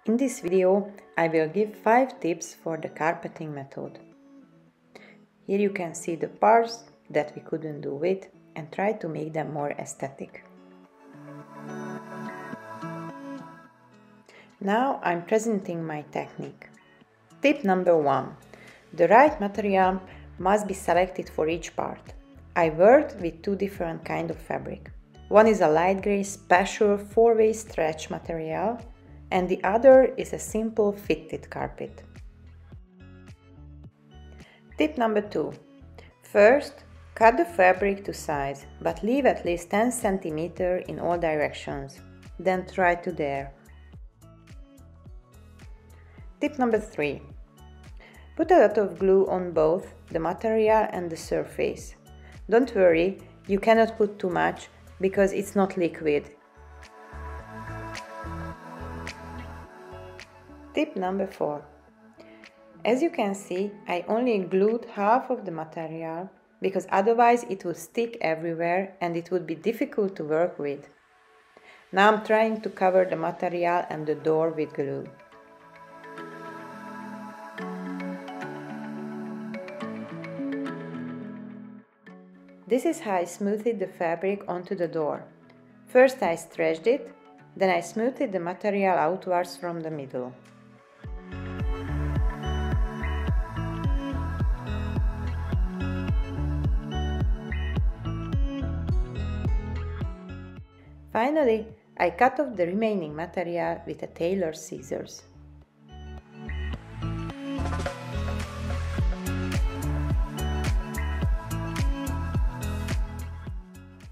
In this video, I will give 5 tips for the carpeting method. Here you can see the parts that we couldn't do with and try to make them more aesthetic. Now I'm presenting my technique. Tip number 1. The right material must be selected for each part. I worked with 2 different kinds of fabric. One is a light gray special 4-way stretch material, and the other is a simple fitted carpet. Tip number 2. First, cut the fabric to size, but leave at least 10 cm in all directions. Then try to dare. Tip number 3. Put a lot of glue on both the material and the surface. Don't worry, you cannot put too much because it's not liquid. Tip number 4. As you can see, I only glued half of the material because otherwise it would stick everywhere and it would be difficult to work with. Now I'm trying to cover the material and the door with glue. This is how I smoothed the fabric onto the door. First I stretched it, then I smoothed the material outwards from the middle. Finally, I cut off the remaining material with a tailor's scissors.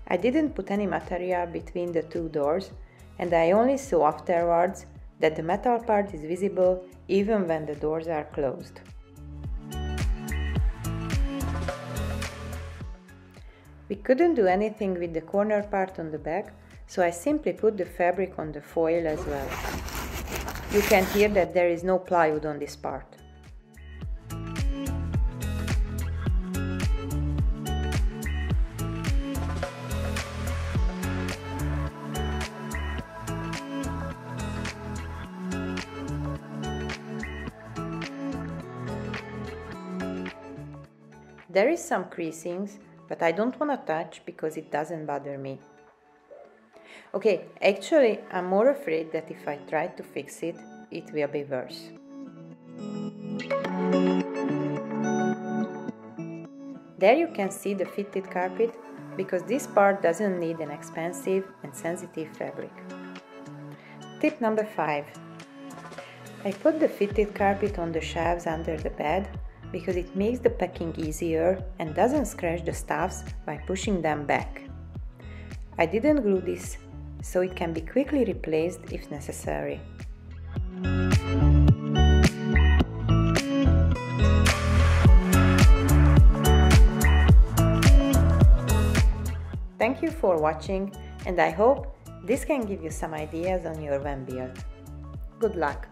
I didn't put any material between the 2 doors, and I only saw afterwards that the metal part is visible even when the doors are closed. We couldn't do anything with the corner part on the back, so I simply put the fabric on the foil as well. You can hear that there is no plywood on this part. There is some creasings, but I don't want to touch because it doesn't bother me. Okay, actually I'm more afraid that if I try to fix it, it will be worse. There you can see the fitted carpet, because this part doesn't need an expensive and sensitive fabric. Tip number 5. I put the fitted carpet on the shelves under the bed because it makes the packing easier and doesn't scratch the stuffs by pushing them back. I didn't glue this, so it can be quickly replaced if necessary. Thank you for watching, and I hope this can give you some ideas on your van build. Good luck!